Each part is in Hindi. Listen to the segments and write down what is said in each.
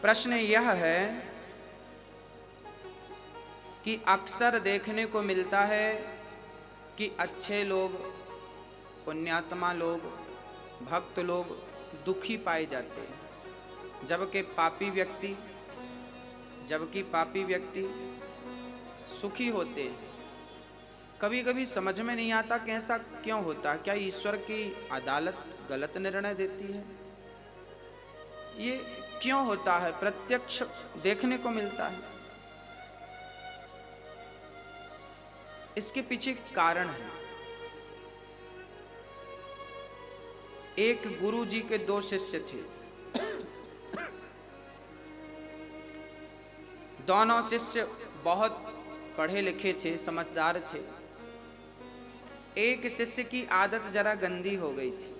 प्रश्न यह है कि अक्सर देखने को मिलता है कि अच्छे लोग, पुण्यात्मा लोग, भक्त लोग दुखी पाए जाते हैं, जबकि पापी व्यक्ति सुखी होते हैं। कभी कभी समझ में नहीं आता कि ऐसा क्यों होता। क्या ईश्वर की अदालत गलत निर्णय देती है? ये क्यों होता है? प्रत्यक्ष देखने को मिलता है। इसके पीछे कारण है। एक गुरु जी के 2 शिष्य थे। दोनों शिष्य बहुत पढ़े लिखे थे, समझदार थे। एक शिष्य की आदत जरा गंदी हो गई थी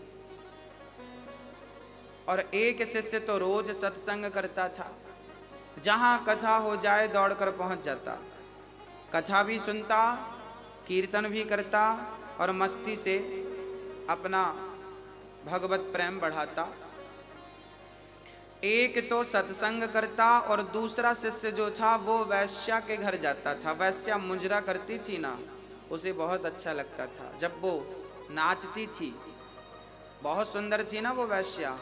और एक शिष्य तो रोज सत्संग करता था। जहां कथा हो जाए दौड़कर पहुंच जाता, कथा भी सुनता, कीर्तन भी करता और मस्ती से अपना भगवत प्रेम बढ़ाता। एक तो सत्संग करता और दूसरा शिष्य जो था वो वैश्या के घर जाता था। वैश्या मुजरा करती थी ना, उसे बहुत अच्छा लगता था जब वो नाचती थी। बहुत सुंदर थी ना वो वैश्या,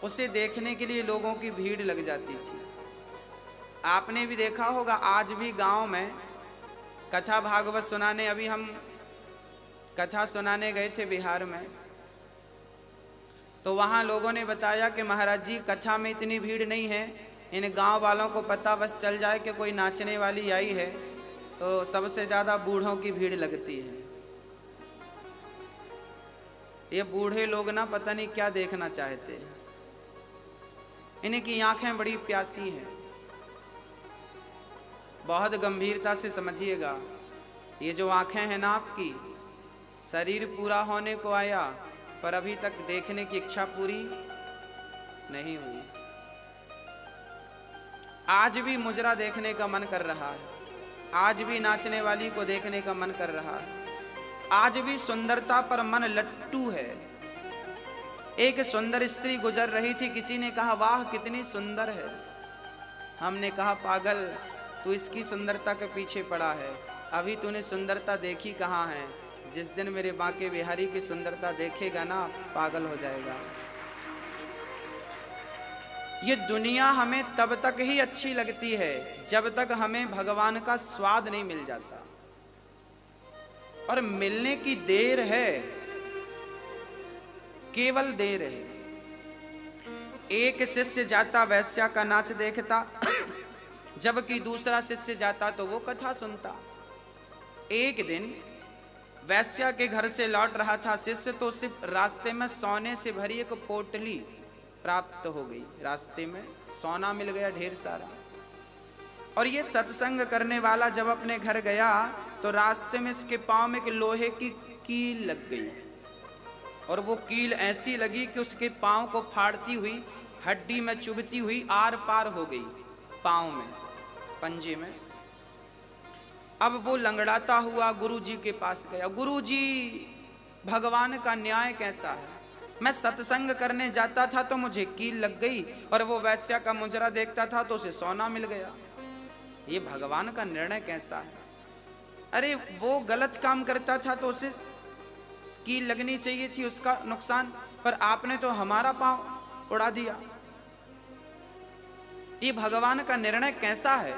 उसे देखने के लिए लोगों की भीड़ लग जाती थी। आपने भी देखा होगा, आज भी गांव में कथा भागवत सुनाने, अभी हम कथा सुनाने गए थे बिहार में, तो वहाँ लोगों ने बताया कि महाराज जी कथा में इतनी भीड़ नहीं है, इन गांव वालों को पता बस चल जाए कि कोई नाचने वाली आई है तो सबसे ज़्यादा बूढ़ों की भीड़ लगती है। ये बूढ़े लोग ना पता नहीं क्या देखना चाहते हैं, इनकी आंखें बड़ी प्यासी हैं। बहुत गंभीरता से समझिएगा, ये जो आंखें हैं ना आपकी, शरीर पूरा होने को आया पर अभी तक देखने की इच्छा पूरी नहीं हुई। आज भी मुजरा देखने का मन कर रहा है, आज भी नाचने वाली को देखने का मन कर रहा है, आज भी सुंदरता पर मन लट्टू है। एक सुंदर स्त्री गुजर रही थी, किसी ने कहा वाह कितनी सुंदर है। हमने कहा पागल, तू इसकी सुंदरता के पीछे पड़ा है, अभी तूने सुंदरता देखी कहाँ है। जिस दिन मेरे बांके बिहारी की सुंदरता देखेगा ना, पागल हो जाएगा। ये दुनिया हमें तब तक ही अच्छी लगती है जब तक हमें भगवान का स्वाद नहीं मिल जाता, और मिलने की देर है, केवल देर है। एक शिष्य जाता वैश्या का नाच देखता, जबकि दूसरा शिष्य जाता तो वो कथा सुनता। एक दिन वैश्या के घर से लौट रहा था शिष्य, तो सिर्फ रास्ते में सोने से भरी एक पोटली प्राप्त हो गई। रास्ते में सोना मिल गया ढेर सारा। और ये सत्संग करने वाला जब अपने घर गया तो रास्ते में इसके पांव में एक लोहे की कील लग गई, और वो कील ऐसी लगी कि उसके पांव को फाड़ती हुई, हड्डी में चुभती हुई आर पार हो गई पांव में, पंजे में। अब वो लंगड़ाता हुआ गुरुजी के पास गया। गुरुजी, भगवान का न्याय कैसा है? मैं सत्संग करने जाता था तो मुझे कील लग गई, और वो वैश्या का मुजरा देखता था तो उसे सोना मिल गया। ये भगवान का निर्णय कैसा है? अरे वो गलत काम करता था तो उसे कील लगनी चाहिए थी, उसका नुकसान, पर आपने तो हमारा पांव उड़ा दिया। ये भगवान का निर्णय कैसा है?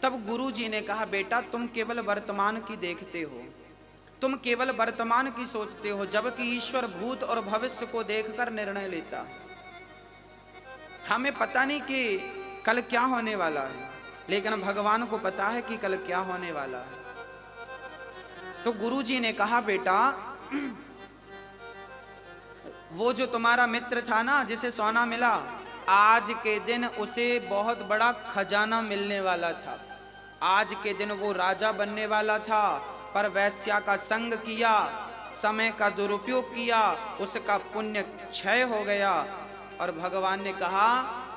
तब गुरु जी ने कहा, बेटा तुम केवल वर्तमान की देखते हो, तुम केवल वर्तमान की सोचते हो, जबकि ईश्वर भूत और भविष्य को देखकर निर्णय लेता। हमें पता नहीं कि कल क्या होने वाला है, लेकिन भगवान को पता है कि कल क्या होने वाला है। तो गुरु जी ने कहा, बेटा वो जो तुम्हारा मित्र था ना जिसे सोना मिला, आज के दिन उसे बहुत बड़ा खजाना मिलने वाला था। आज के दिन वो राजा बनने वाला था, पर वैश्या का संग किया, समय का दुरुपयोग किया, उसका पुण्य क्षय हो गया। और भगवान ने कहा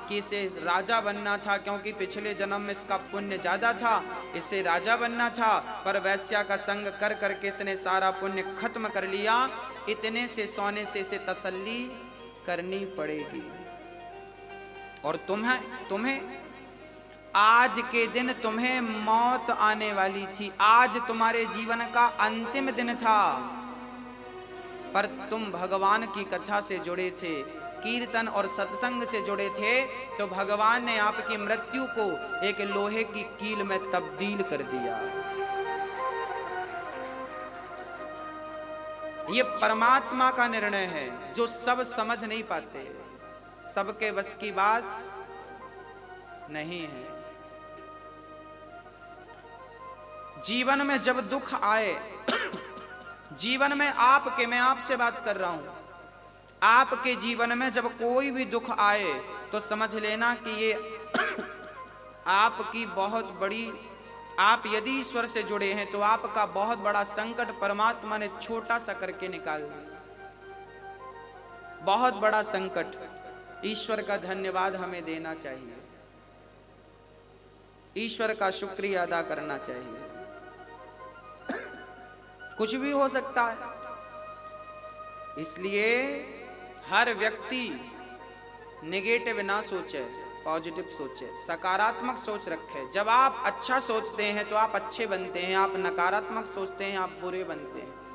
कि इसे राजा बनना था, क्योंकि पिछले जन्म में इसका पुण्य ज्यादा था, इसे राजा बनना था, पर वैश्या का संग कर करके इसने सारा पुण्य खत्म कर लिया। इतने से सोने से इसे तसल्ली करनी पड़ेगी। और तुम्हें आज के दिन तुम्हें मौत आने वाली थी, आज तुम्हारे जीवन का अंतिम दिन था, पर तुम भगवान की कथा से जुड़े थे, कीर्तन और सत्संग से जुड़े थे, तो भगवान ने आपकी मृत्यु को एक लोहे की कील में तब्दील कर दिया। ये परमात्मा का निर्णय है जो सब समझ नहीं पाते, सबके बस की बात नहीं है। जीवन में जब दुख आए, जीवन में आपके, मैं आपसे बात कर रहा हूं, आपके जीवन में जब कोई भी दुख आए तो समझ लेना कि ये आपकी बहुत बड़ी, आप यदि ईश्वर से जुड़े हैं तो आपका बहुत बड़ा संकट परमात्मा ने छोटा सा करके निकाल दिया। बहुत बड़ा संकट, ईश्वर का धन्यवाद हमें देना चाहिए, ईश्वर का शुक्रिया अदा करना चाहिए। कुछ भी हो सकता है, इसलिए हर व्यक्ति नेगेटिव ना सोचे, पॉजिटिव सोचे, सकारात्मक सोच रखे। जब आप अच्छा सोचते हैं तो आप अच्छे बनते हैं, आप नकारात्मक सोचते हैं आप बुरे बनते हैं।